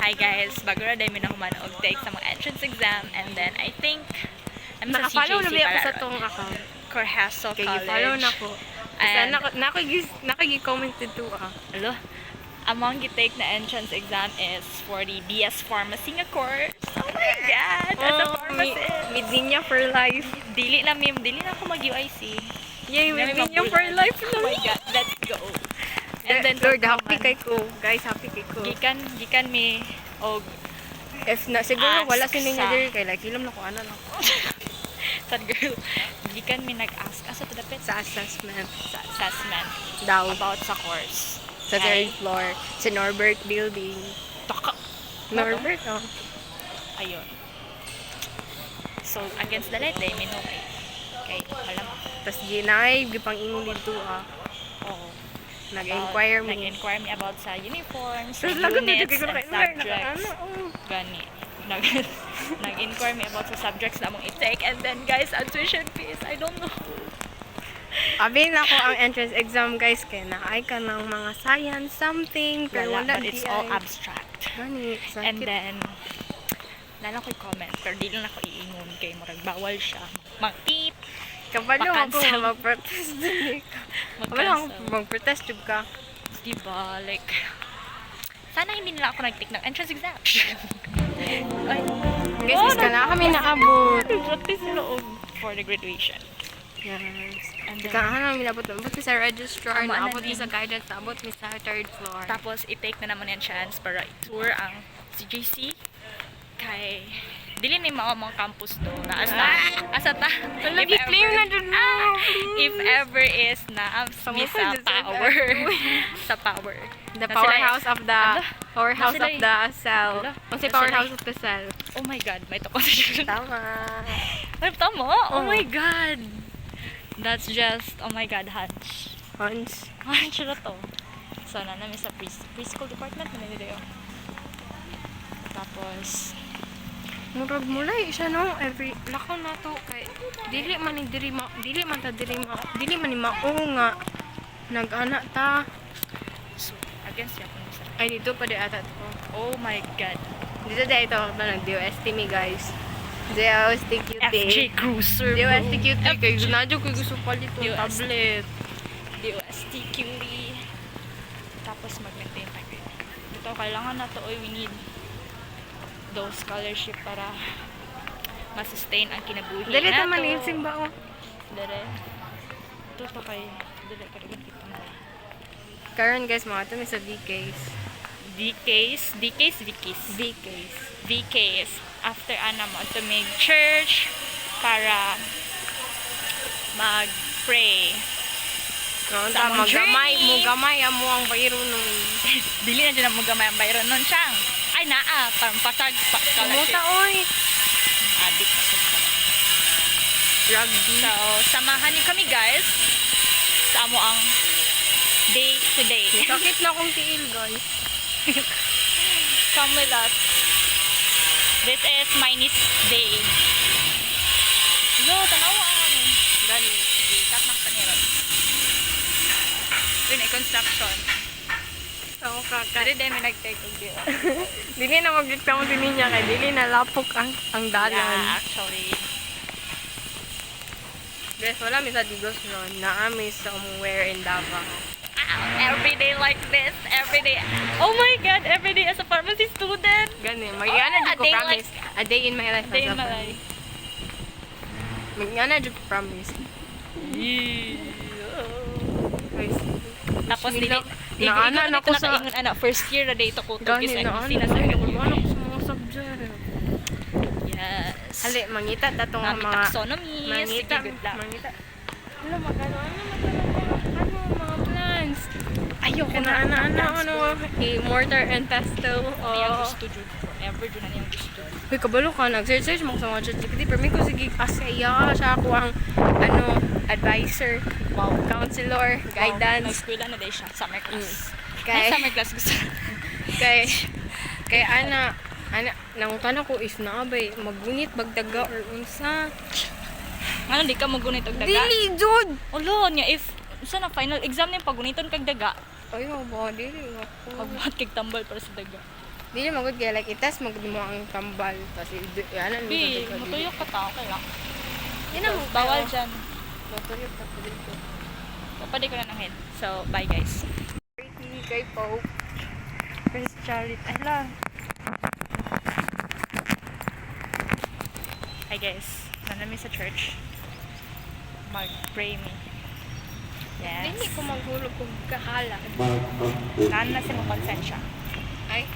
Hi guys, bago na dahil minahuman og take sa mga entrance exam and then I think I'm sa Naka-follow na CJC ba ako sa para tong account? Corhaso Kaya College. follow na ko. And Nakagi-comment dito alo, among gitake na entrance exam is for the BS Pharmacy nga course. Oh my God! As a pharmacist. Midninya for life. Dili na ako mag-UIC. Yay, Dili na midninya mabulan. for life. Oh my God, let's go. And then Lord, happy kay ko. Guys, happy kay ko. gikan mi og If na, siguro wala Ask sining sa- there kay like ilam na ko ano lang. sad girl. Gikan mi nag-ask asa to dapit Sa assessment. sa assessment Daw. about sa course. Sa third floor. Sa Norbert Building. Taka. Norbert, oh. Ayun. So, against the light, day, minum eh. Okay, alam mo. Tapos ginay, gipang ingon dito Oo. Nag-inquire me. Nag-inquire me about sa uniforms, sa Tapos lagot na units, dito and kay subjects. Gani. Nag-inquire me about sa subjects na mong i-take. And then, guys, ang tuition fees, I don't know. Abin ako ang entrance exam guys kay naay ka ng mga science something pero wala but it's all abstract. Gani, And then, nalang ko'y comment, pero di lang ako iingon kay murag bawal siya. Mag-keep, kabalo ako makancel. mag-protest din ka. Kabalo ako mag-protest jud ka. Diba? Like, sana hindi nila ako nag-take ng entrance exam. Ay, Guys, ka na kami naabot. nag-practice sila for the graduation. Yes. And Ika then, ano nilabot na sa registrar, Amo na naabot ni. mi sa guidance, naabot mi sa third floor. tapos, i-take na naman yung chance para i-tour ang CJC. Kay, dili ni mga campus do na asa ta. Lagi claim na dun mo. If ever is na Sama sa pa dun sa power. Sa power. The Na powerhouse sila- of the Ala, powerhouse na of sila the cell. Ala, Kung na powerhouse sila of the cell. Oh my God, may to constitution. Tama. Ay, tama? Oh Oh. my God. That's just, oh my God, hunch. Hans. Hunch na to. So, na namin sa preschool department na nila yun. Tapos, Murag mulay siya no every lakaw na to kay dili man ni diri ni mao nga nag-ana ta. so, against yan. Ay dito pa di ata to. Oh my God. Dito dai ito nag DOST me guys. DOST QT. FJ Cruiser. DOST QT kay gunadyo ko gusto palit yung DOST. tablet. DOST QE. Tapos mag-maintain tayo. Dito, kailangan na to, we need those scholarship para ma-sustain ang kinabuhi Dili na ta man to. ilsing ba oh. Dere. Ito to kay, dere ka rin kita na. Karon guys mga to mi sa VKs. VKs. After ana mo to make church para mag-pray. Karon Sa ta among magamay journey. mo gamay amo ang bayro nun. Dili na dyan ang mga gamay ang bayron nun siyang. Ay naa, pampasag Kamuta scholarship. oy. Adik na siya. Rugby. So, samahan niyo kami guys sa amo ang day to day. Sakit na akong tiil guys. Come with us. This is my niece day. Yo, tanawa ang ano. Gani. Sige, tatnak pa niya ron. Yun ay construction. Ako kaka. Pero dahil may nag-take og di. Dili na magreklamo din niya kay dili na lapok ang dalan. Yeah, actually. Guys, wala mi sa Digos ron. Naami sa somewhere in Davao. Every day like this. Every day. Oh my God, every day as a pharmacy student. Gani, mag-iana a jud ko day promise. A day in my life Day as in a my pharmacist. life. Mag-iana jud ko promise. Guys, Tapos Bismillah. dili Naana na ko sa ingon ana first year na day to ko to gani is na MC na ano sa ko ano ko sa mga subject. Yes. Hali, mangita tatong Mga mga taxonomy. Sige, mangita. good luck. Mangita. Ano magano mga plans. Ayoko Kana ano mortar and pestle. Niyang gusto jud. Forever jud na niyang gusto. Uy, kabalo ka, nag-search mo sa mga ChatGPT. Pero may ko sige, asaya siya ako ang, advisor, counselor, guidance. Nag-eskwela na day siya. Summer class. Kay, Summer class gusto. kay ana, nangutan ako if naabay, magunit, bagdaga, or unsa. Ano, di ka magunit og daga? Dili, Jud! Ulo, niya if, sa na final exam niya, paguniton kag daga, Ay, ba, dili ako. magbuhat kag tambal para sa daga. Dili magud kay like itas magud mo ang tambal tapos ana Bi, mutuyok ka tao kay lang. Yan ang Bawal dyan. Motuyok ta pud dito. Papadi ko na ng head. So, bye guys. Pretty kay Pope. First Charlotte. Ay lang. Hi guys. Nandami sa church. Mag-pray me. Dili Yes. ko maghulog kog kahala. Naan na si mo konsensya. Ay.